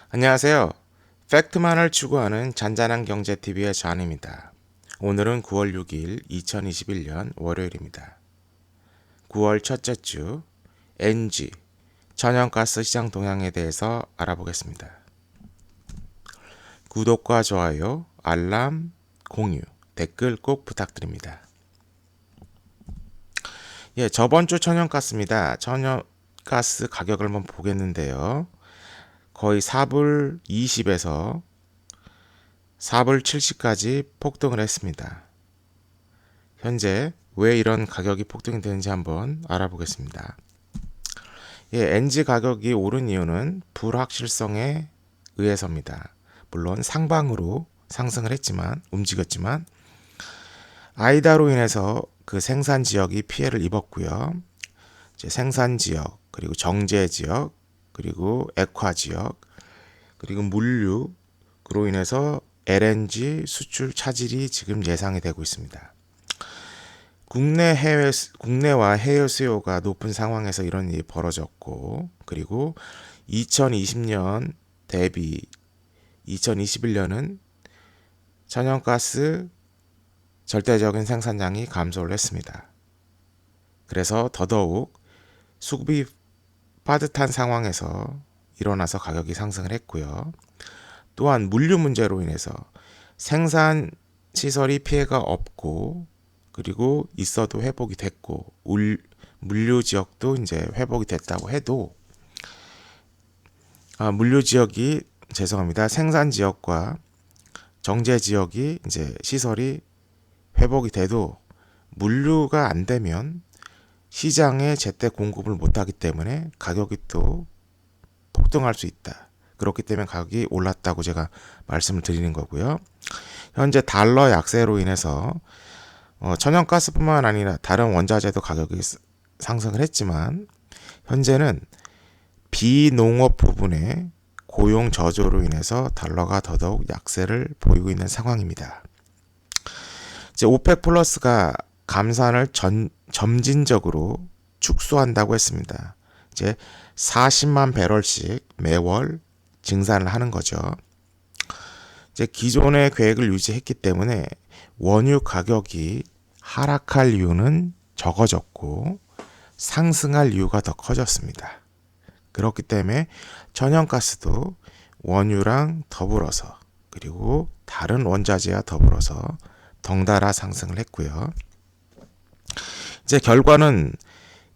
안녕하세요. 팩트만을 추구하는 잔잔한 경제TV의 잔입니다. 오늘은 9월 6일 2021년 월요일입니다. 9월 첫째 주 NG 천연가스 시장 동향에 대해서 알아보겠습니다. 구독과 좋아요, 알람, 공유, 댓글 꼭 부탁드립니다. 저번 주 천연가스입니다. 천연가스 가격을 한번 보겠는데요. 거의 4불 20에서 4불 70까지 폭등을 했습니다. 현재 왜 이런 가격이 폭등이 되는지 한번 알아보겠습니다. NG 가격이 오른 이유는 불확실성에 의해서입니다. 물론 상방으로 상승을 했지만 움직였지만 아이다로 인해서 그 생산 지역이 피해를 입었고요. 생산 지역, 그리고 정제 지역, 그리고 액화 지역, 그리고 물류로 인해서 LNG 수출 차질이 지금 예상이 되고 있습니다. 국내와 해외 수요가 높은 상황에서 이런 일이 벌어졌고, 그리고 2020년 대비 2021년은 천연가스 절대적인 생산량이 감소를 했습니다. 그래서 더더욱 수급이 빠듯한 상황에서 일어나서 가격이 상승을 했고요. 또한 물류 문제로 인해서 생산 시설이 피해가 없고 그리고 있어도 회복이 됐고 물류 지역도 이제 회복이 됐다고 해도 물류 지역이 생산 지역과 정제 지역이 이제 시설이 회복이 돼도 물류가 안 되면 시장에 제때 공급을 못하기 때문에 가격이 또 폭등할 수 있다. 그렇기 때문에 가격이 올랐다고 제가 말씀을 드리는 거고요. 현재 달러 약세로 인해서 천연가스뿐만 아니라 다른 원자재도 가격이 상승을 했지만 현재는 비농업 부분의 고용 저조로 인해서 달러가 더더욱 약세를 보이고 있는 상황입니다. 이제 오펙 플러스가 감산을 점진적으로 축소한다고 했습니다. 이제 40만 배럴씩 매월 증산을 하는 거죠. 이제 기존의 계획을 유지했기 때문에 원유 가격이 하락할 이유는 적어졌고 상승할 이유가 더 커졌습니다. 그렇기 때문에 천연가스도 원유랑 더불어서 그리고 다른 원자재와 더불어서 덩달아 상승을 했고요. 이제 결과는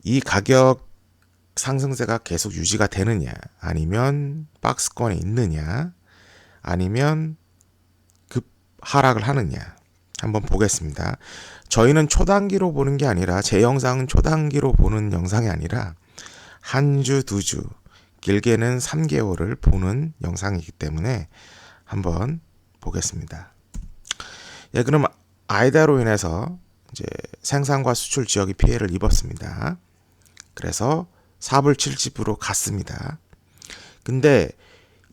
이 가격 상승세가 계속 유지가 되느냐, 아니면 박스권에 있느냐, 아니면 급 하락을 하느냐 한번 보겠습니다. 저희는 초단기로 보는 게 아니라 제 영상은 초단기로 보는 영상이 아니라 한 주, 두 주, 길게는 3개월을 보는 영상이기 때문에 한번 보겠습니다. 그럼 아이다로 인해서 이제 생산과 수출 지역이 피해를 입었습니다. 그래서 4불 70으로 갔습니다. 근데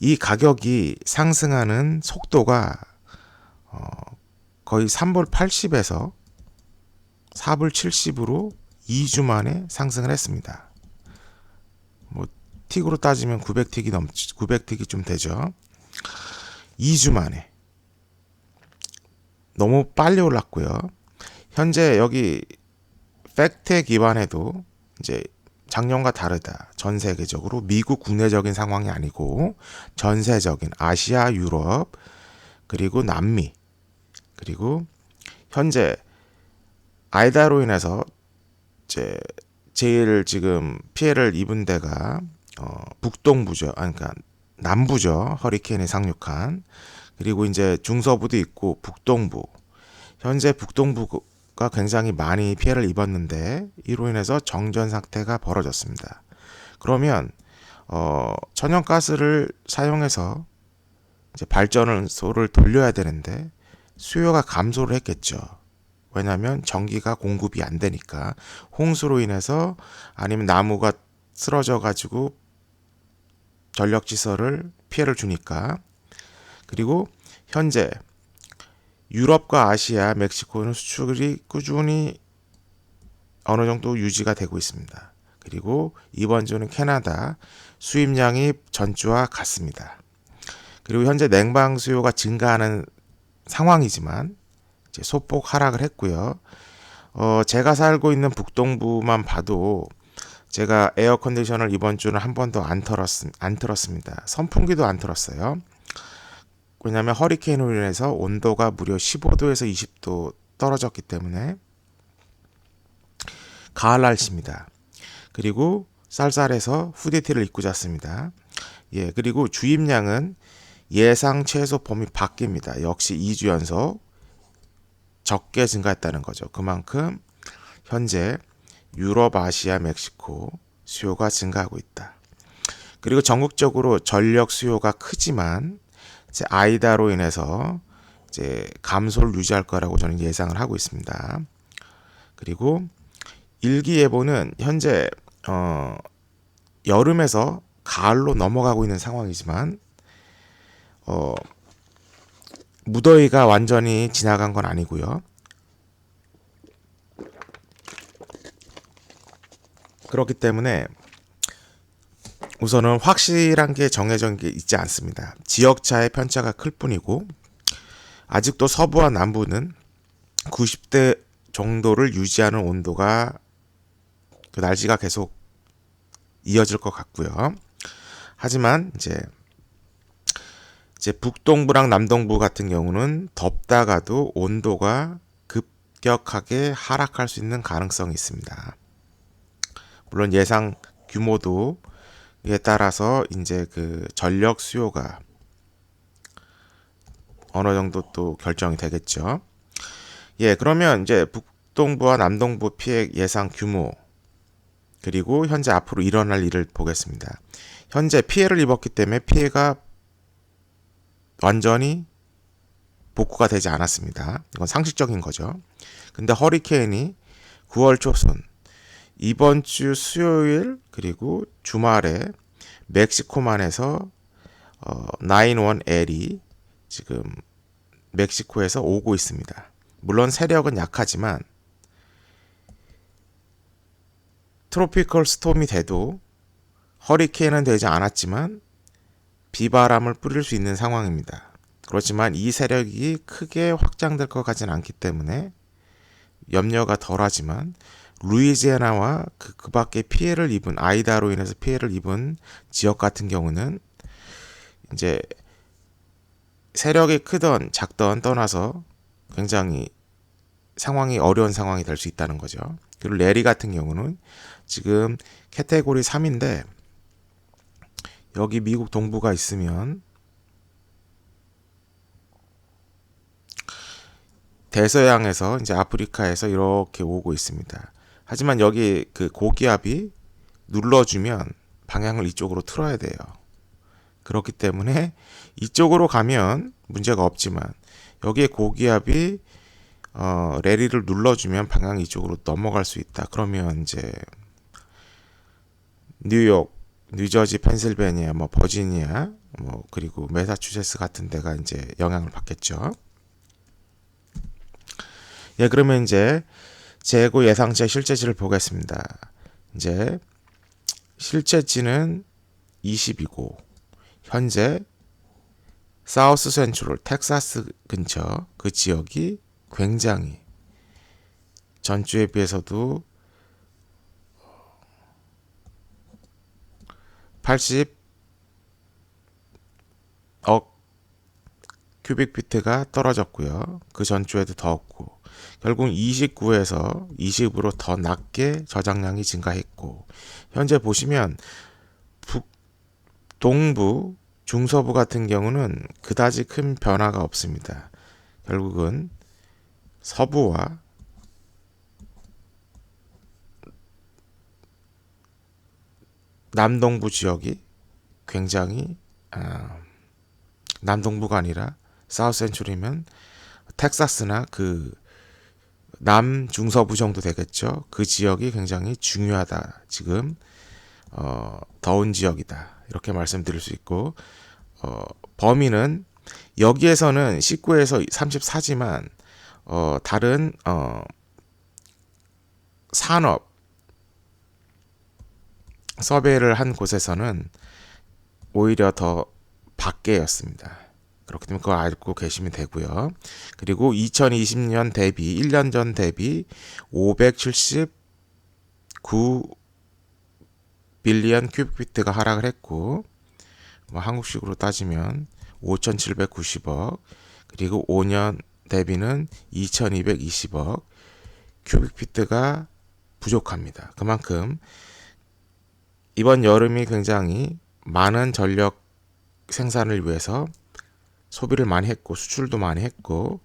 이 가격이 상승하는 속도가 거의 3불 80에서 4불 70으로 2주 만에 상승을 했습니다. 뭐 틱으로 따지면 900틱이 좀 되죠. 2주 만에 너무 빨리 올랐고요. 현재 여기 팩트에 기반해도 이제 작년과 다르다. 전 세계적으로 미국 국내적인 상황이 아니고 전세적인 아시아, 유럽, 그리고 남미, 그리고 현재 아이다로 인해서 제일 지금 피해를 입은 데가 북동부죠. 그러니까 남부죠. 허리케인이 상륙한. 그리고 이제 중서부도 있고 북동부. 현재 북동부가 굉장히 많이 피해를 입었는데 이로 인해서 정전 상태가 벌어졌습니다. 그러면 천연가스를 사용해서 이제 발전소를 돌려야 되는데 수요가 감소를 했겠죠. 왜냐하면 전기가 공급이 안 되니까 홍수로 인해서 아니면 나무가 쓰러져 가지고 전력시설을 피해를 주니까. 그리고 현재 유럽과 아시아, 멕시코는 수출이 꾸준히 어느 정도 유지가 되고 있습니다. 그리고 이번 주는 캐나다 수입량이 전주와 같습니다. 그리고 현재 냉방 수요가 증가하는 상황이지만 이제 소폭 하락을 했고요. 제가 살고 있는 북동부만 봐도 제가 에어컨디션을 이번 주는 한 번도 안 틀었습니다. 선풍기도 안 틀었어요. 왜냐하면 허리케인으로 인해서 온도가 무려 15도에서 20도 떨어졌기 때문에 가을 날씨입니다. 그리고 쌀쌀해서 후디티를 입고 잤습니다. 예, 그리고 주입량은 예상 최소 범위 밖입니다. 역시 2주 연속 적게 증가했다는 거죠. 그만큼 현재 유럽, 아시아, 멕시코 수요가 증가하고 있다. 그리고 전국적으로 전력 수요가 크지만 이제 아이다로 인해서 이제 감소를 유지할 거라고 저는 예상을 하고 있습니다. 그리고 일기예보는 현재 여름에서 가을로 넘어가고 있는 상황이지만 무더위가 완전히 지나간 건 아니고요. 그렇기 때문에 우선은 확실한 게 정해진 게 있지 않습니다. 지역차의 편차가 클 뿐이고 아직도 서부와 남부는 90대 정도를 유지하는 온도가 그 날씨가 계속 이어질 것 같고요. 하지만 이제 북동부랑 남동부 같은 경우는 덥다가도 온도가 급격하게 하락할 수 있는 가능성이 있습니다. 물론 예상 규모도에 따라서 이제 그 전력 수요가 어느 정도 또 결정이 되겠죠. 예, 그러면 이제 북동부와 남동부 피해 예상 규모 그리고 현재 앞으로 일어날 일을 보겠습니다. 현재 피해를 입었기 때문에 피해가 완전히 복구가 되지 않았습니다. 이건 상식적인 거죠. 근데 허리케인이 9월 초순 이번 주 수요일 그리고 주말에 멕시코만에서 911L이 지금 멕시코에서 오고 있습니다. 물론 세력은 약하지만 트로피컬 스톰이 돼도 허리케인은 되지 않았지만 비바람을 뿌릴 수 있는 상황입니다. 그렇지만 이 세력이 크게 확장될 것 같지는 않기 때문에 염려가 덜하지만 루이지애나와 그 밖에 피해를 입은 아이다로 인해서 피해를 입은 지역 같은 경우는 이제 세력이 크던 작던 떠나서 굉장히 상황이 어려운 상황이 될 수 있다는 거죠. 그리고 레리 같은 경우는 지금 카테고리 3인데 여기 미국 동부가 있으면 대서양에서 이제 아프리카에서 이렇게 오고 있습니다. 하지만 여기 그 고기압이 눌러주면 방향을 이쪽으로 틀어야 돼요. 그렇기 때문에 이쪽으로 가면 문제가 없지만 여기에 고기압이 레리를 눌러주면 방향이 이쪽으로 넘어갈 수 있다. 그러면 이제 뉴욕, 뉴저지, 펜실베니아, 뭐 버지니아, 뭐 그리고 매사추세츠 같은 데가 이제 영향을 받겠죠. 예, 그러면 이제 재고 예상치 실제치를 보겠습니다. 이제 실제치는 20이고 현재 사우스 센트럴 텍사스 근처 그 지역이 굉장히 전주에 비해서도 80억 큐빅피트가 떨어졌고요. 그 전주에도 더 없고 결국 29에서 20으로 더 낮게 저장량이 증가했고 현재 보시면 북동부, 중서부 같은 경우는 그다지 큰 변화가 없습니다. 결국은 서부와 남동부 지역이 굉장히 남동부가 아니라 사우스 센츄리면 텍사스나 그 남중서부 정도 되겠죠. 그 지역이 굉장히 중요하다. 지금 더운 지역이다. 이렇게 말씀드릴 수 있고 범위는 여기에서는 19에서 34지만 다른 산업 서베이를 한 곳에서는 오히려 더 밖에였습니다. 그렇기 때문에 그거 알고 계시면 되고요. 그리고 2020년 대비 1년 전 대비 579 빌리언 큐빅피트가 하락을 했고, 뭐 한국식으로 따지면 5,790억, 그리고 5년 대비는 2,220억 큐빅피트가 부족합니다. 그만큼 이번 여름이 굉장히 많은 전력 생산을 위해서 소비를 많이 했고 수출도 많이 했고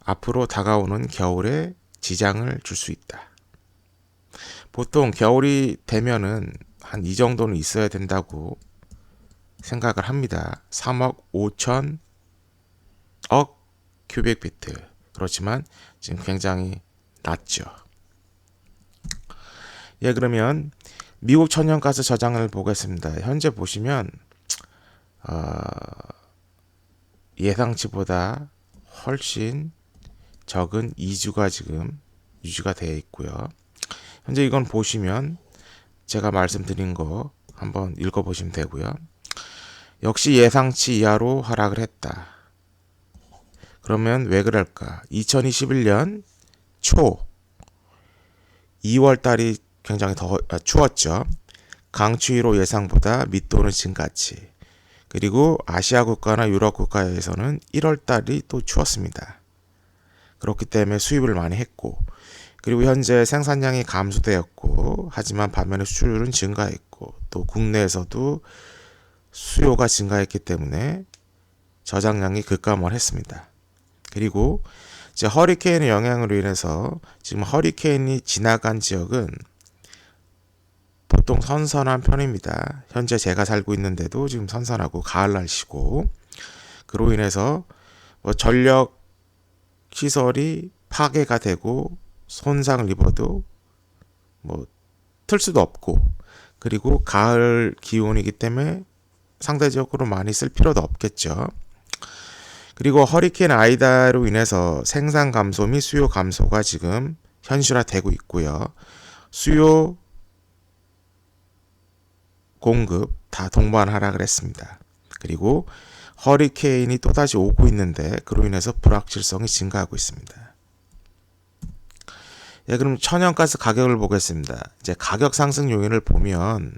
앞으로 다가오는 겨울에 지장을 줄 수 있다. 보통 겨울이 되면은 한 이 정도는 있어야 된다고 생각을 합니다. 3억 5천억 큐빅피트. 그렇지만 지금 굉장히 낮죠. 예, 그러면 미국 천연가스 저장을 보겠습니다. 현재 보시면 예상치보다 훨씬 적은 2주가 지금 유지가 되어 있고요. 현재 이건 보시면 제가 말씀드린 거 한번 읽어보시면 되고요. 역시 예상치 이하로 하락을 했다. 그러면 왜 그럴까? 2021년 초 2월 달이 굉장히 더 추웠죠. 강추위로 예상보다 밑도는 증가치. 그리고 아시아 국가나 유럽 국가에서는 1월 달이 또 추웠습니다. 그렇기 때문에 수입을 많이 했고, 그리고 현재 생산량이 감소되었고, 하지만 반면에 수출은 증가했고, 또 국내에서도 수요가 증가했기 때문에 저장량이 급감했습니다. 그리고 이제 허리케인의 영향으로 인해서 지금 허리케인이 지나간 지역은 보통 선선한 편입니다. 현재 제가 살고 있는데도 지금 선선하고 가을 날씨고, 그로 인해서 전력 시설이 파괴가 되고 손상을 입어도 틀 수도 없고, 그리고 가을 기온이기 때문에 상대적으로 많이 쓸 필요도 없겠죠. 그리고 허리케인 아이다로 인해서 생산 감소 및 수요 감소가 지금 현실화되고 있고요. 수요 공급 다 동반 하락을 했습니다. 그리고 허리케인이 또다시 오고 있는데 그로 인해서 불확실성이 증가하고 있습니다. 예, 그럼 천연가스 가격을 보겠습니다. 이제 가격 상승 요인을 보면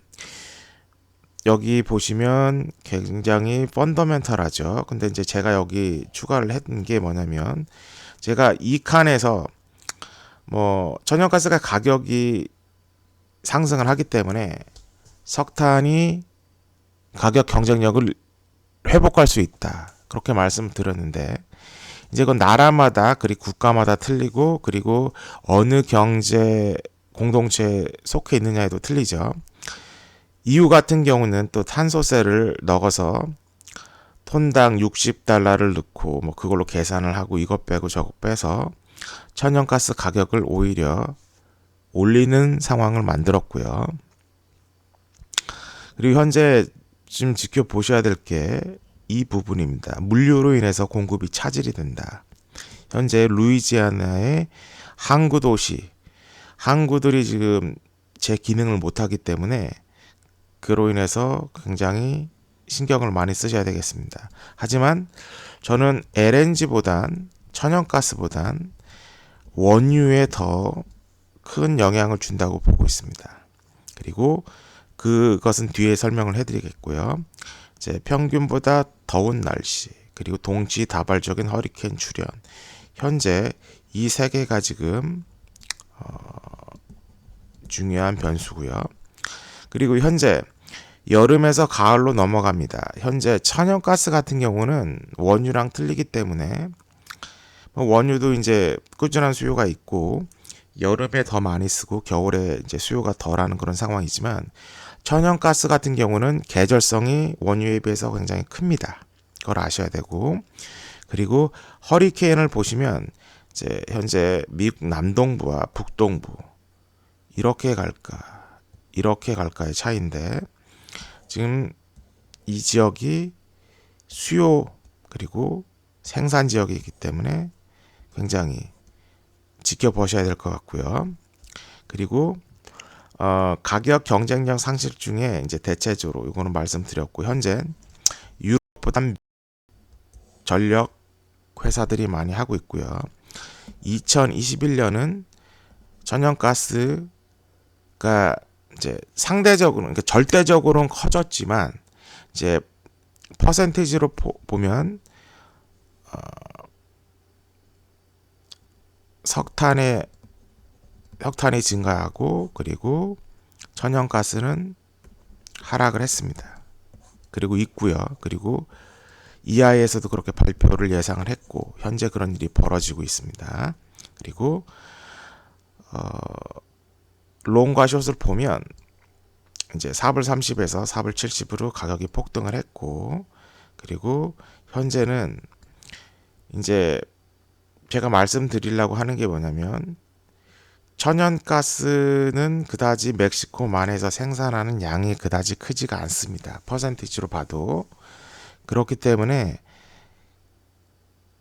여기 보시면 굉장히 펀더멘털하죠. 근데 이제 제가 여기 추가를 했던 게 뭐냐면 제가 이 칸에서 천연가스가 가격이 상승을 하기 때문에 석탄이 가격 경쟁력을 회복할 수 있다. 그렇게 말씀드렸는데 이제 그건 나라마다 그리고 국가마다 틀리고 그리고 어느 경제 공동체에 속해 있느냐에도 틀리죠. EU 같은 경우는 또 탄소세를 넣어서 톤당 60달러를 넣고 그걸로 계산을 하고 이것 빼고 저것 빼서 천연가스 가격을 오히려 올리는 상황을 만들었고요. 그리고 현재 지금 지켜보셔야 될 게 이 부분입니다. 물류로 인해서 공급이 차질이 된다. 현재 루이지아나의 항구 도시, 항구들이 지금 제 기능을 못하기 때문에 그로 인해서 굉장히 신경을 많이 쓰셔야 되겠습니다. 하지만 저는 LNG보단 천연가스보단 원유에 더 큰 영향을 준다고 보고 있습니다. 그리고 그것은 뒤에 설명을 해드리겠고요. 이제 평균보다 더운 날씨, 그리고 동시다발적인 허리케인 출현. 현재 이 세 개가 지금 중요한 변수고요. 그리고 현재 여름에서 가을로 넘어갑니다. 현재 천연가스 같은 경우는 원유랑 틀리기 때문에 원유도 이제 꾸준한 수요가 있고 여름에 더 많이 쓰고 겨울에 이제 수요가 덜하는 그런 상황이지만 천연가스 같은 경우는 계절성이 원유에 비해서 굉장히 큽니다. 그걸 아셔야 되고, 그리고 허리케인을 보시면 이제 현재 미국 남동부와 북동부 이렇게 갈까의 차이인데 지금 이 지역이 수요 그리고 생산 지역이기 때문에 굉장히 지켜보셔야 될 것 같고요. 그리고 가격 경쟁력 상실 중에 이제 대체적으로 이거는 말씀드렸고 현재 유럽보다 전력 회사들이 많이 하고 있고요. 2021년은 천연가스가 이제 상대적으로, 그러니까 절대적으로는 커졌지만 이제 퍼센티지로 보면 석탄이 증가하고 그리고 천연가스는 하락을 했습니다. 그리고 있고요. 그리고 EI에서도 그렇게 발표를 예상을 했고 현재 그런 일이 벌어지고 있습니다. 그리고 롱과 숏을 보면 이제 4불 30에서 4불 70으로 가격이 폭등을 했고 그리고 현재는 이제 제가 말씀드리려고 하는 게 뭐냐면 천연가스는 그다지 멕시코만에서 생산하는 양이 그다지 크지가 않습니다. 퍼센티지로 봐도. 그렇기 때문에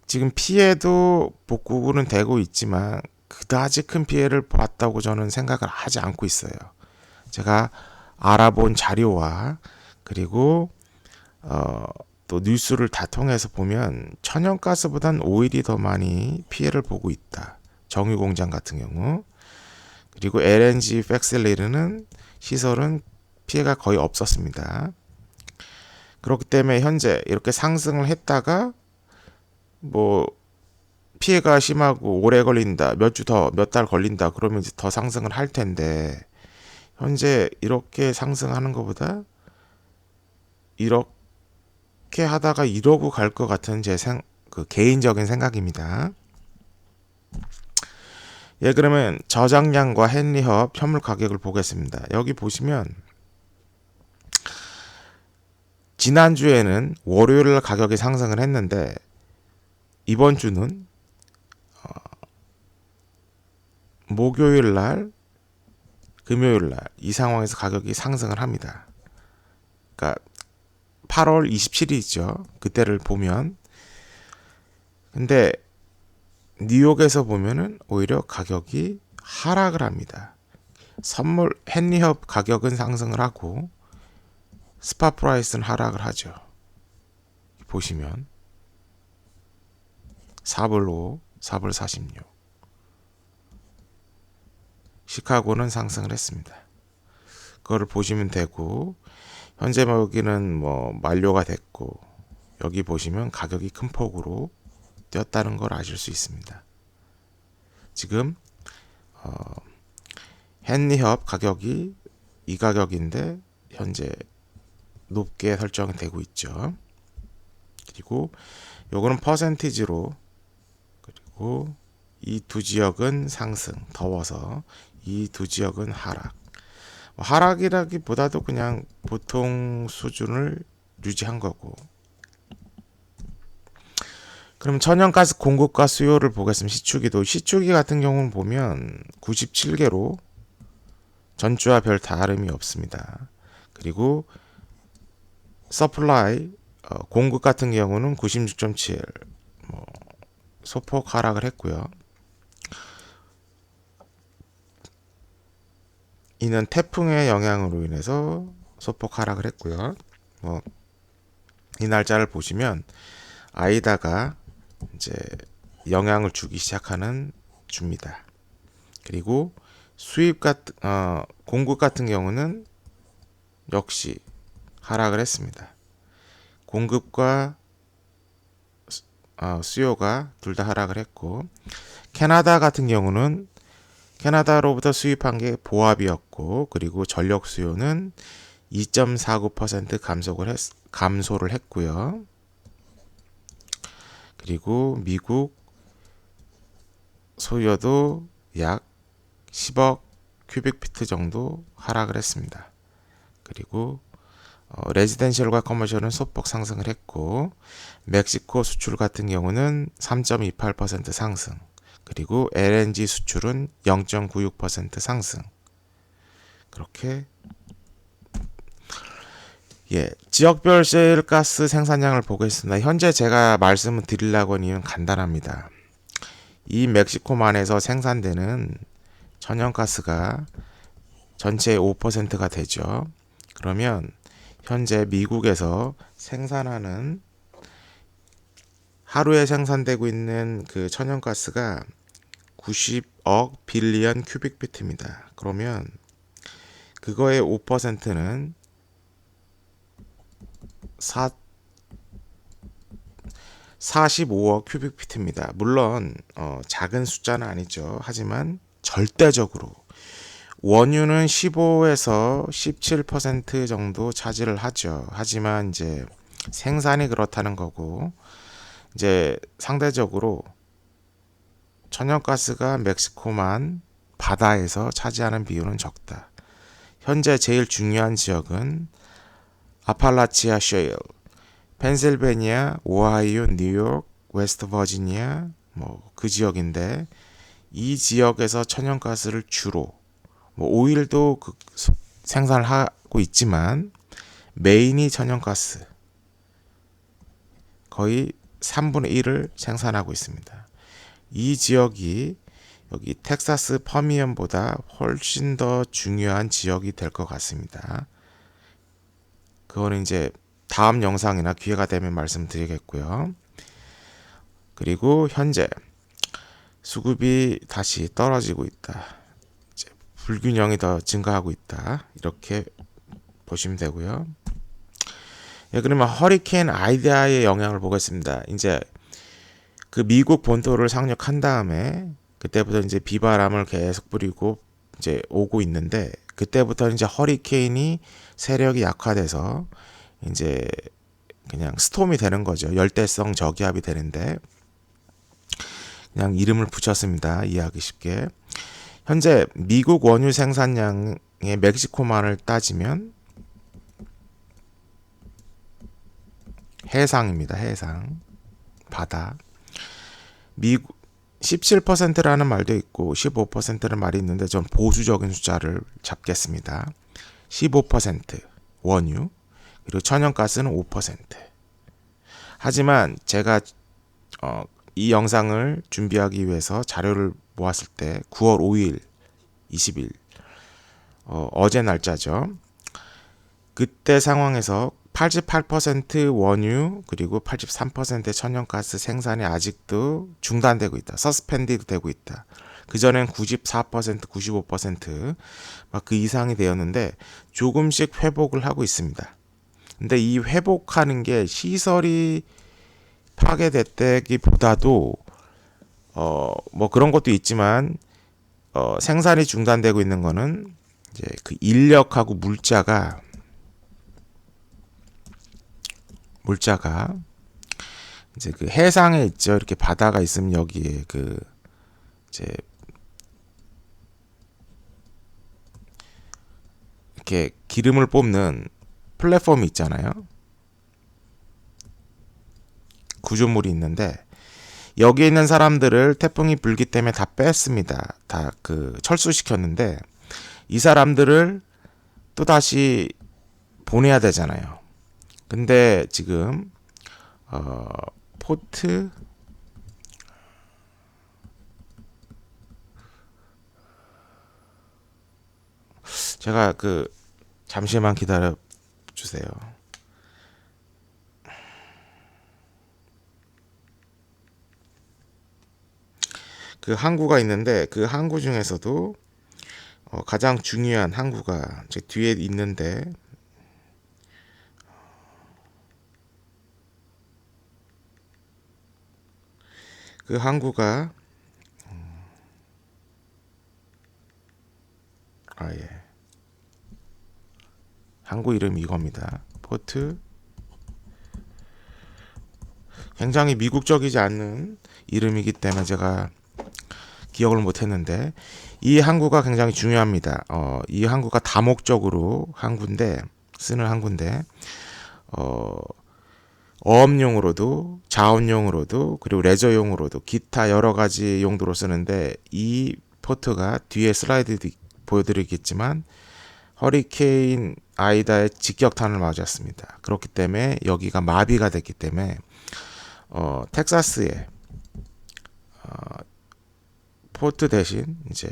지금 피해도 복구는 되고 있지만 그다지 큰 피해를 봤다고 저는 생각을 하지 않고 있어요. 제가 알아본 자료와 그리고 또 뉴스를 다 통해서 보면 천연가스보단 오일이 더 많이 피해를 보고 있다. 정유공장 같은 경우. 그리고 LNG 팩실리티는 시설은 피해가 거의 없었습니다. 그렇기 때문에 현재 이렇게 상승을 했다가 뭐 피해가 심하고 오래 걸린다, 몇 달 걸린다 그러면 이제 더 상승을 할 텐데 현재 이렇게 상승하는 것보다 이렇게 하다가 이러고 갈 것 같은 제 개인적인 생각입니다. 예, 그러면 저장량과 헨리헙 현물 가격을 보겠습니다. 여기 보시면 지난주에는 월요일 가격이 상승을 했는데 이번 주는 목요일 날, 금요일 날 이 상황에서 가격이 상승을 합니다. 그러니까 8월 27일이죠. 그때를 보면 근데 뉴욕에서 보면은 오히려 가격이 하락을 합니다. 선물 헨리헙 가격은 상승을 하고 스팟 프라이스는 하락을 하죠. 보시면 4불 5, 4불 46. 시카고는 상승을 했습니다. 그거를 보시면 되고 현재 여기는 뭐 만료가 됐고 여기 보시면 가격이 큰 폭으로 뛰었다는 걸 아실 수 있습니다. 지금 헨리헙 가격이 이 가격인데 현재 높게 설정이 되고 있죠. 그리고 요거는 퍼센티지로 그리고 이 두 지역은 상승, 더워서 이 두 지역은 하락. 하락이라기보다도 그냥 보통 수준을 유지한 거고. 그럼 천연가스 공급과 수요를 보겠습니다. 시추기 같은 경우는 보면 97개로 전주와 별 다름이 없습니다. 그리고 서플라이 공급 같은 경우는 96.7 소폭 하락을 했고요. 이는 태풍의 영향으로 인해서 소폭 하락을 했고요. 이 날짜를 보시면 아이다가 이제 영향을 주기 시작하는 주입니다. 그리고 공급 같은 경우는 역시 하락을 했습니다. 공급과 수요가 둘 다 하락을 했고 캐나다 같은 경우는 캐나다로부터 수입한 게 보합이었고 그리고 전력 수요는 2.49% 감소를 했고요. 그리고 미국 소요도 약 10억 큐빅피트 정도 하락을 했습니다. 그리고 레지덴셜과 커머셜은 소폭 상승을 했고 멕시코 수출 같은 경우는 3.28% 상승 그리고 LNG 수출은 0.96% 상승. 그렇게 지역별 셰일가스 생산량을 보겠습니다. 현재 제가 말씀을 드리려고 하는 이유는 간단합니다. 이 멕시코만에서 생산되는 천연가스가 전체의 5%가 되죠. 그러면 현재 미국에서 생산하는 하루에 생산되고 있는 그 천연가스가 90억 빌리언 큐빅피트입니다. 그러면 그거의 5%는 45억 큐빅피트입니다. 물론 작은 숫자는 아니죠. 하지만 절대적으로 원유는 15에서 17% 정도 차지를 하죠. 하지만 이제 생산이 그렇다는 거고, 이제 상대적으로 천연가스가 멕시코만 바다에서 차지하는 비율은 적다. 현재 제일 중요한 지역은 아팔라치아 셰일, 펜실베니아, 오하이오, 뉴욕, 웨스트 버지니아 뭐 그 지역인데, 이 지역에서 천연가스를 주로 오일도 생산을 하고 있지만 메인이 천연가스 거의 3분의 1을 생산하고 있습니다. 이 지역이 여기 텍사스 퍼미언보다 훨씬 더 중요한 지역이 될 것 같습니다. 그거는 이제 다음 영상이나 기회가 되면 말씀드리겠고요. 그리고 현재 수급이 다시 떨어지고 있다. 이제 불균형이 더 증가하고 있다. 이렇게 보시면 되고요. 예, 그러면 허리케인 아이다의 영향을 보겠습니다. 이제 그 미국 본토를 상륙한 다음에 그때부터 이제 비바람을 계속 뿌리고 이제 오고 있는데, 그때부터 이제 허리케인이 세력이 약화돼서 이제 그냥 스톰이 되는 거죠. 열대성 저기압이 되는데 그냥 이름을 붙였습니다. 이해하기 쉽게. 현재 미국 원유 생산량의 멕시코만을 따지면 해상입니다. 해상. 바다. 미국 17%라는 말도 있고 15%라는 말이 있는데 전 보수적인 숫자를 잡겠습니다. 15% 원유, 그리고 천연가스는 5%. 하지만 제가 이 영상을 준비하기 위해서 자료를 모았을 때 9월 5일 20일 어제 날짜죠. 그때 상황에서 88% 원유 그리고 83% 천연가스 생산이 아직도 중단되고 있다. 서스펜디드 되고 있다. 그전엔 94%, 95% 그 이상이 되었는데 조금씩 회복을 하고 있습니다. 근데 이 회복하는 게 시설이 파괴됐다기보다도 뭐 그런 것도 있지만 생산이 중단되고 있는 거는 이제 그 인력하고 물자가 이제 그 해상에 있죠. 이렇게 바다가 있으면 여기에 그 이제 이렇게 기름을 뽑는 플랫폼이 있잖아요. 구조물이 있는데 여기에 있는 사람들을 태풍이 불기 때문에 다 뺐습니다. 다 그 철수시켰는데 이 사람들을 또 다시 보내야 되잖아요. 근데 지금 포트 제가 잠시만 기다려 주세요. 그 항구가 있는데 그 항구 중에서도 가장 중요한 항구가 제 뒤에 있는데 그 항구가 예. 항구 이름이 이겁니다. 포트. 굉장히 미국적이지 않는 이름이기 때문에 제가 기억을 못했는데 이 항구가 굉장히 중요합니다. 이 항구가 다목적으로 쓰는 항구인데 어업용으로도 자원용으로도 그리고 레저용으로도 기타 여러 가지 용도로 쓰는데, 이 포트가 뒤에 슬라이드 보여드리겠지만 허리케인 아이다의 직격탄을 맞았습니다. 그렇기 때문에 여기가 마비가 됐기 때문에 텍사스에 포트 대신 이제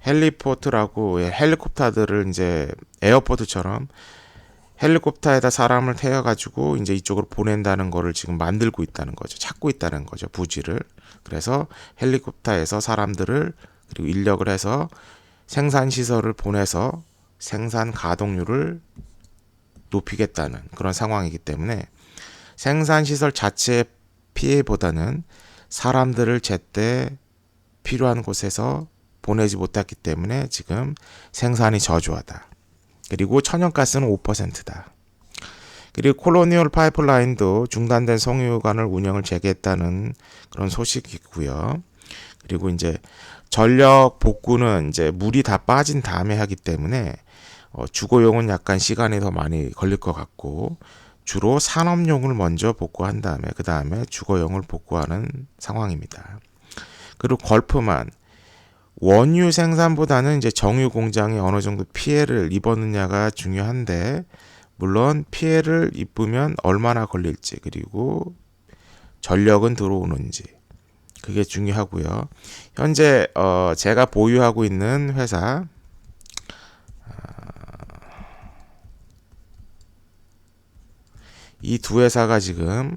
헬리포트라고 헬리콥터들을 이제 에어포트처럼 헬리콥터에다 사람을 태워가지고 이제 이쪽으로 보낸다는 거를 지금 만들고 있다는 거죠. 찾고 있다는 거죠. 부지를. 그래서 헬리콥터에서 사람들을 그리고 인력을 해서 생산 시설을 보내서 생산 가동률을 높이겠다는 그런 상황이기 때문에 생산 시설 자체의 피해보다는 사람들을 제때 필요한 곳에서 보내지 못했기 때문에 지금 생산이 저조하다. 그리고 천연가스는 5%다. 그리고 콜로니얼 파이프라인도 중단된 송유관을 운영을 재개했다는 그런 소식이고요. 그리고 이제 전력 복구는 이제 물이 다 빠진 다음에 하기 때문에 주거용은 약간 시간이 더 많이 걸릴 것 같고 주로 산업용을 먼저 복구한 다음에 그 다음에 주거용을 복구하는 상황입니다. 그리고 걸프만 원유 생산보다는 이제 정유 공장이 어느 정도 피해를 입었느냐가 중요한데 물론 피해를 입으면 얼마나 걸릴지 그리고 전력은 들어오는지 그게 중요하고요. 현재 제가 보유하고 있는 회사 이 두 회사가 지금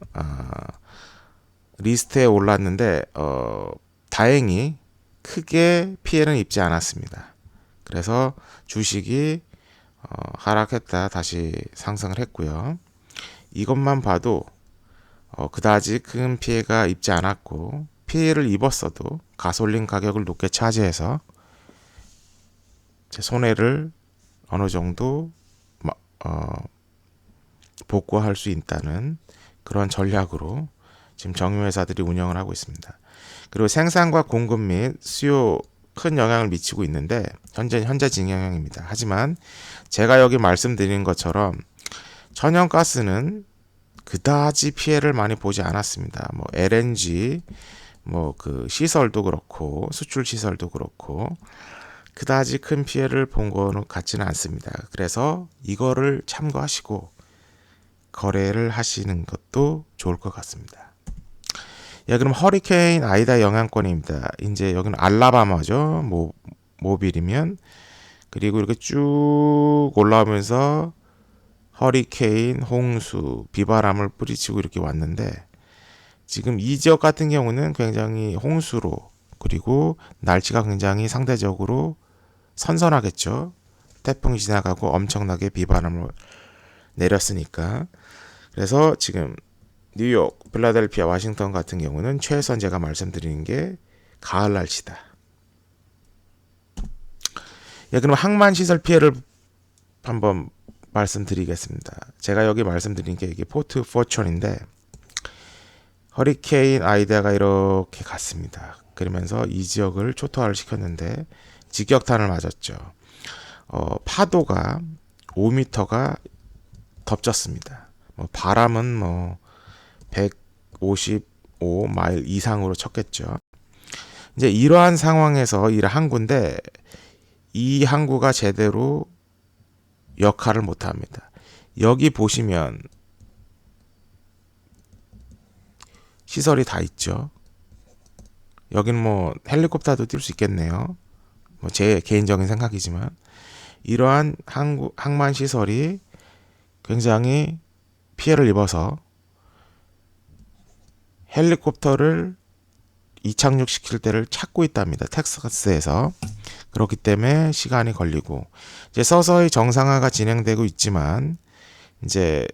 리스트에 올랐는데 다행히 크게 피해는 입지 않았습니다. 그래서 주식이 하락했다 다시 상승을 했고요. 이것만 봐도 그다지 큰 피해가 입지 않았고 피해를 입었어도 가솔린 가격을 높게 차지해서 제 손해를 어느 정도 복구할 수 있다는 그런 전략으로 지금 정유회사들이 운영을 하고 있습니다. 그리고 생산과 공급 및 수요 큰 영향을 미치고 있는데 현재진 영향입니다. 하지만 제가 여기 말씀드린 것처럼 천연가스는 그다지 피해를 많이 보지 않았습니다. 뭐 LNG 뭐 그 시설도 그렇고 수출 시설도 그렇고 그다지 큰 피해를 본 거는 같지는 않습니다. 그래서 이거를 참고하시고 거래를 하시는 것도 좋을 것 같습니다. 예, 그럼 허리케인 아이다 영향권입니다. 이제 여기는 알라바마죠. 모빌이면 그리고 이렇게 쭉 올라오면서 허리케인, 홍수, 비바람을 뿌리치고 이렇게 왔는데 지금 이 지역 같은 경우는 굉장히 홍수로 그리고 날씨가 굉장히 상대적으로 선선하겠죠. 태풍이 지나가고 엄청나게 비바람을 내렸으니까. 그래서 지금 뉴욕, 필라델피아, 워싱턴 같은 경우는 최선 제가 말씀드리는 게 가을 날씨다. 예, 그럼 항만 시설 피해를 한번 말씀드리겠습니다. 제가 여기 말씀드린 게 이게 포트 포천인데 허리케인 아이다가 이렇게 갔습니다. 그러면서 이 지역을 초토화를 시켰는데 직격탄을 맞았죠. 파도가 5m가 덮쳤습니다. 바람은 155마일 이상으로 쳤겠죠. 이제 이러한 상황에서 이 항구인데 이 항구가 제대로 역할을 못합니다. 여기 보시면 시설이 다 있죠. 여기는 헬리콥터도 뛸 수 있겠네요. 제 개인적인 생각이지만 이러한 항만 시설이 굉장히 피해를 입어서 헬리콥터를 이착륙시킬 때를 찾고 있답니다. 텍사스에서. 그렇기 때문에 시간이 걸리고 이제 서서히 정상화가 진행되고 있지만 이제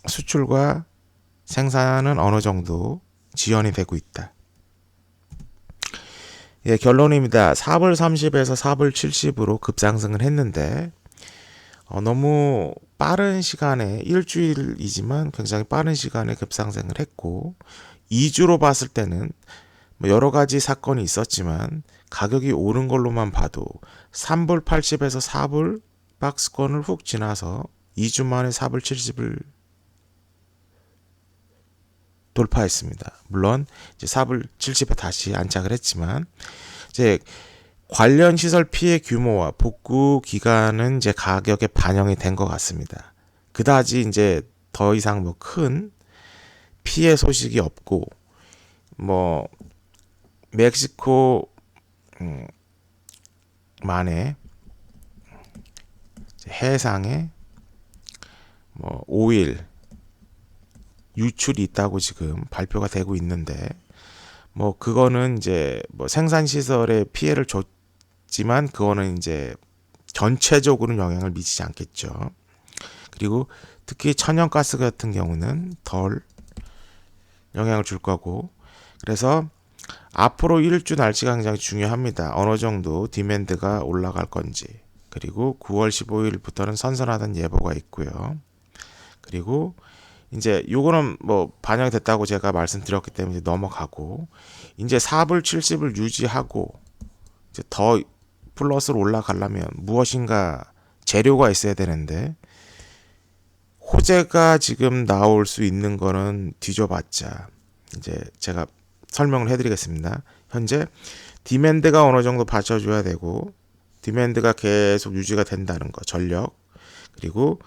수출과 생산은 어느 정도 지연이 되고 있다. 예, 결론입니다. 4불 30에서 4불 70으로 급상승을 했는데 너무 빠른 시간에 일주일이지만 굉장히 빠른 시간에 급상승을 했고 2주로 봤을 때는 여러 가지 사건이 있었지만 가격이 오른 걸로만 봐도 3불 80에서 4불 박스권을 훅 지나서 2주 만에 4불 70을 돌파했습니다. 물론 이제 4불 70에 다시 안착을 했지만 이제 관련 시설 피해 규모와 복구 기간은 이제 가격에 반영이 된 것 같습니다. 그다지 이제 더 이상 큰 피해 소식이 없고 멕시코 만의 해상에 뭐 오일 유출이 있다고 지금 발표가 되고 있는데 뭐 그거는 이제 뭐 생산 시설에 피해를 줬지만 그거는 이제 전체적으로는 영향을 미치지 않겠죠. 그리고 특히 천연가스 같은 경우는 덜 영향을 줄 거고 그래서 앞으로 일주 날씨가 굉장히 중요합니다. 어느 정도 디맨드가 올라갈 건지 그리고 9월 15일부터는 선선하다는 예보가 있고요. 그리고 이제 요거는 뭐 반영이 됐다고 제가 말씀드렸기 때문에 넘어가고 이제 4불 70을 유지하고 이제 더 플러스로 올라가려면 무엇인가 재료가 있어야 되는데 호재가 지금 나올 수 있는 거는 뒤져봤자 이제 제가 설명을 해드리겠습니다. 현재 디맨드가 어느 정도 받쳐줘야 되고 디맨드가 계속 유지가 된다는 거 전력 그리고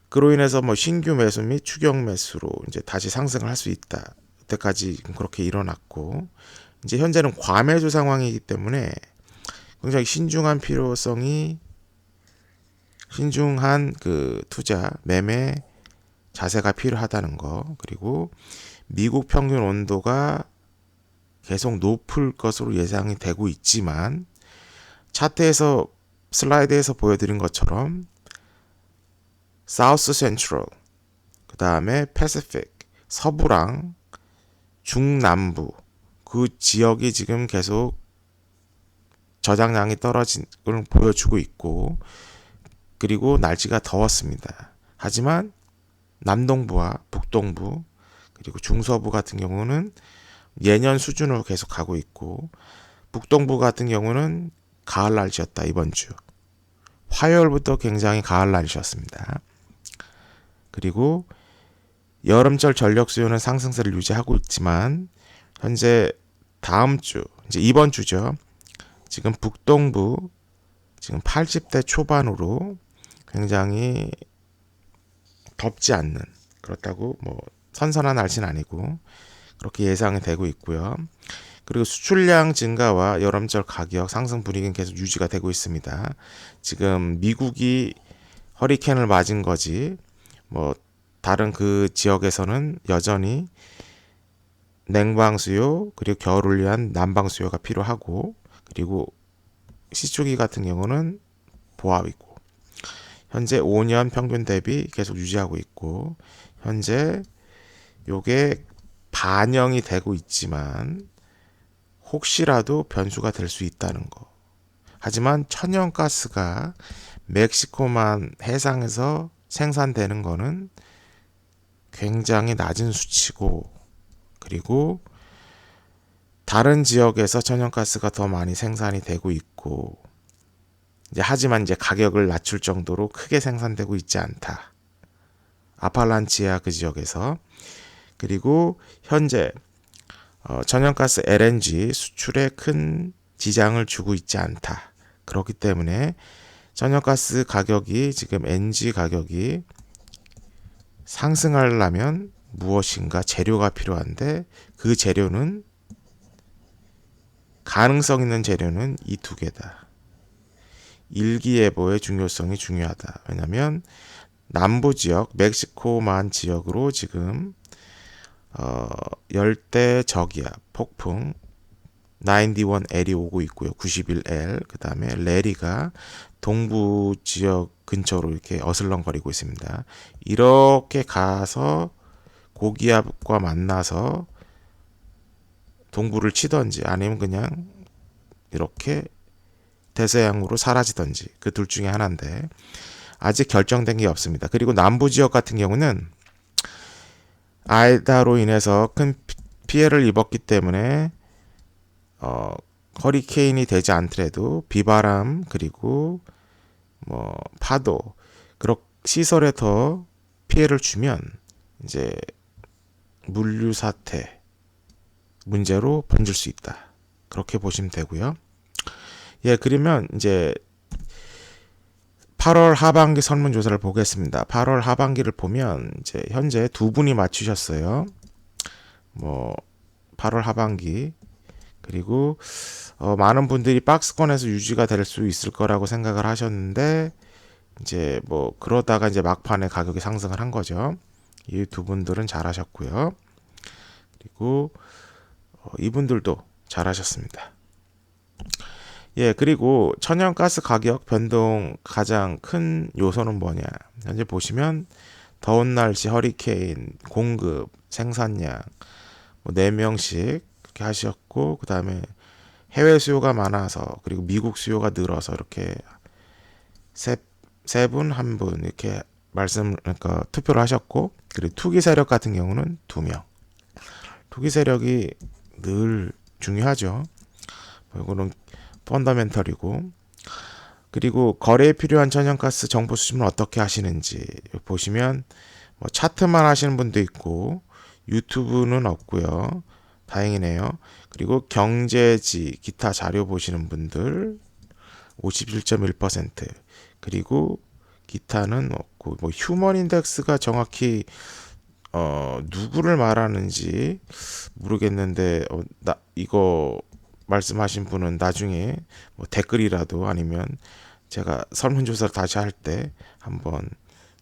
그로 인해서 뭐 신규 매수 및 추격 매수로 이제 다시 상승을 할 수 있다. 그때까지 그렇게 일어났고 이제 현재는 과매수 상황이기 때문에 굉장히 신중한 필요성이 신중한 그 투자 매매 자세가 필요하다는 거 그리고 미국 평균 온도가 계속 높을 것으로 예상이 되고 있지만 차트에서 슬라이드에서 보여드린 것처럼 사우스 센트럴 그 다음에 패시픽 서부랑 중남부 그 지역이 지금 계속 저장량이 떨어진 걸 보여주고 있고 그리고 날씨가 더웠습니다. 하지만 남동부와 북동부 그리고 중서부 같은 경우는 예년 수준으로 계속 가고 있고 북동부 같은 경우는 가을 날씨였다. 이번 주 화요일부터 굉장히 가을 날씨였습니다. 그리고 여름철 전력 수요는 상승세를 유지하고 있지만 현재 다음 주 이제 이번 주죠. 지금 북동부 지금 80대 초반으로 굉장히 덥지 않는 그렇다고 뭐 선선한 날씨는 아니고 그렇게 예상이 되고 있고요. 그리고 수출량 증가와 여름철 가격 상승 분위기는 계속 유지가 되고 있습니다. 지금 미국이 허리케인을 맞은 거지 뭐 다른 그 지역에서는 여전히 냉방 수요 그리고 겨울을 위한 난방 수요가 필요하고 그리고 시초기 같은 경우는 보합이고 현재 5년 평균 대비 계속 유지하고 있고 현재 요게 반영이 되고 있지만 혹시라도 변수가 될 수 있다는 거. 하지만 천연가스가 멕시코만 해상에서 생산되는 거는 굉장히 낮은 수치고 그리고 다른 지역에서 천연가스가 더 많이 생산이 되고 있고 하지만 이제 가격을 낮출 정도로 크게 생산되고 있지 않다. 아팔란치아 그 지역에서 그리고 현재 천연가스 LNG 수출에 큰 지장을 주고 있지 않다. 그렇기 때문에 천연가스 가격이 지금 NG 가격이 상승하려면 무엇인가 재료가 필요한데 그 재료는 가능성 있는 재료는 이 두 개다. 일기예보의 중요성이 중요하다. 왜냐하면 남부 지역, 멕시코만 지역으로 지금 열대 저기압, 폭풍 91L이 오고 있고요. 91L 그 다음에 레리가 동부 지역 근처로 이렇게 어슬렁거리고 있습니다. 이렇게 가서 고기압과 만나서 동부를 치던지 아니면 그냥 이렇게 대서양으로 사라지던지 그 둘 중에 하나인데 아직 결정된 게 없습니다. 그리고 남부 지역 같은 경우는 아이다로 인해서 큰 피해를 입었기 때문에 허리케인이 되지 않더라도 비바람 그리고 뭐 파도 그런 시설에 더 피해를 주면 이제 물류 사태 문제로 번질 수 있다. 그렇게 보시면 되고요. 예, 그러면 이제 8월 하반기 설문조사를 보겠습니다. 8월 하반기를 보면 이제 현재 두 분이 맞추셨어요. 뭐 8월 하반기 그리고 많은 분들이 박스권에서 유지가 될 수 있을 거라고 생각을 하셨는데 이제 뭐 그러다가 이제 막판에 가격이 상승을 한 거죠. 이 두 분들은 잘하셨고요. 그리고 이분들도 잘하셨습니다. 예, 그리고 천연가스 가격 변동 가장 큰 요소는 뭐냐? 현재 보시면 더운 날씨, 허리케인, 공급, 생산량 뭐 4명씩 이렇게 하셨고, 그 다음에 해외 수요가 많아서, 그리고 미국 수요가 늘어서 이렇게 세 분, 한 분 이렇게 그러니까 투표를 하셨고, 그리고 투기 세력 같은 경우는 2명. 투기 세력이 늘 중요하죠. 이거는 펀더멘털이고, 그리고 거래에 필요한 천연가스 정보 수집은 어떻게 하시는지 보시면 뭐 차트만 하시는 분도 있고 유튜브는 없고요. 다행이네요. 그리고 경제지 기타 자료 보시는 분들 57.1%, 그리고 기타는 없고, 뭐 휴먼 인덱스가 정확히 누구를 말하는지 모르겠는데 나 이거 말씀하신 분은 나중에 뭐 댓글이라도 아니면 제가 설문조사를 다시 할 때 한번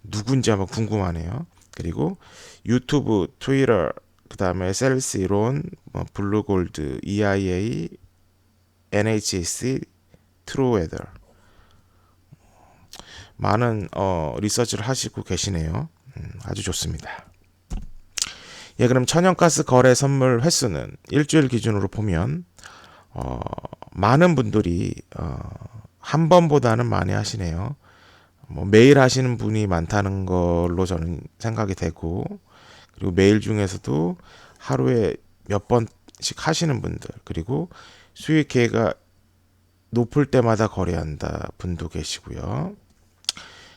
누군지 한번 궁금하네요. 그리고 유튜브, 트위터, 그 다음에 셀스 이론, 뭐 블루골드, EIA, NHC, 트루웨더 많은 리서치를 하시고 계시네요. 아주 좋습니다. 예, 그럼 천연가스 거래 선물 횟수는 일주일 기준으로 보면 많은 분들이 한 번보다는 많이 하시네요. 뭐 매일 하시는 분이 많다는 걸로 저는 생각이 되고, 그리고 매일 중에서도 하루에 몇 번씩 하시는 분들, 그리고 수익 기회가 높을 때마다 거래한다 분도 계시고요.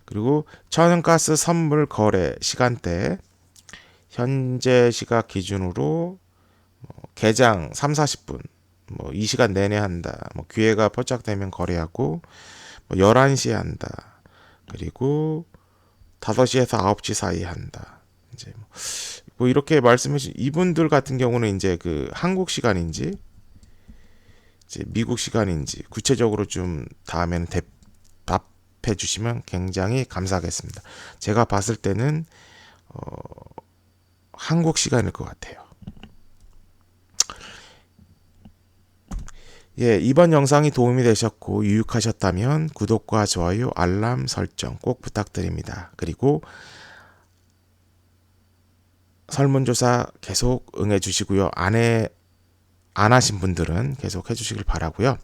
그리고 천연가스 선물 거래 시간대 현재 시각 기준으로 개장 3, 40분 뭐 이 시간 내내 한다. 뭐 기회가 포착되면 거래하고, 뭐 11시에 한다. 그리고 5시에서 9시 사이에 한다. 이제 뭐 이렇게 말씀해 주신 이분들 같은 경우는 이제 그 한국 시간인지 이제 미국 시간인지 구체적으로 좀 다음에는 답해 주시면 굉장히 감사하겠습니다. 제가 봤을 때는 한국 시간일 것 같아요. 예, 이번 영상이 도움이 되셨고 유익하셨다면 구독과 좋아요, 알람 설정 꼭 부탁드립니다. 그리고 설문조사 계속 응해 주시고요. 안 하신 분들은 계속 해주시길 바라고요.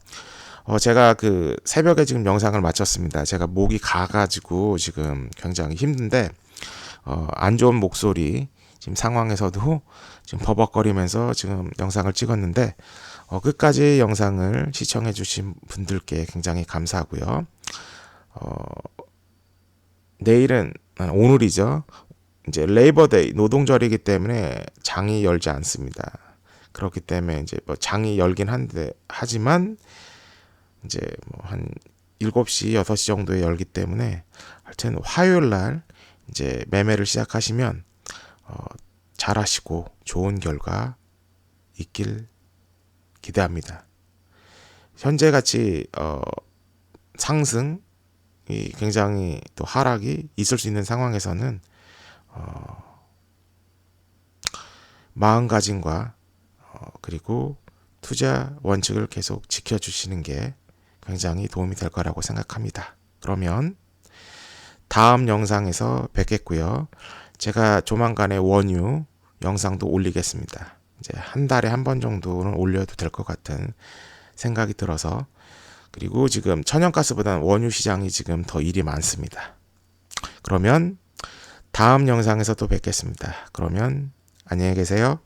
제가 그 새벽에 지금 영상을 마쳤습니다. 제가 목이 가가지고 지금 굉장히 힘든데 안 좋은 목소리 지금 상황에서도 지금 버벅거리면서 지금 영상을 찍었는데 끝까지 영상을 시청해 주신 분들께 굉장히 감사하고요. 내일은 오늘이죠. 이제 레이버데이 노동절이기 때문에 장이 열지 않습니다. 그렇기 때문에 이제 뭐 장이 열긴 하지만 이제 뭐 한 7시, 6시 정도에 열기 때문에 하여튼 화요일 날 이제 매매를 시작하시면 잘 하시고 좋은 결과 있길 기대합니다. 현재 같이 상승이 굉장히 또 하락이 있을 수 있는 상황에서는 마음가짐과 그리고 투자 원칙을 계속 지켜주시는 게 굉장히 도움이 될 거라고 생각합니다. 그러면 다음 영상에서 뵙겠고요. 제가 조만간에 원유 영상도 올리겠습니다. 이제 한 달에 한 번 정도는 올려도 될 것 같은 생각이 들어서, 그리고 지금 천연가스보다는 원유 시장이 지금 더 일이 많습니다. 그러면 다음 영상에서 또 뵙겠습니다. 그러면 안녕히 계세요.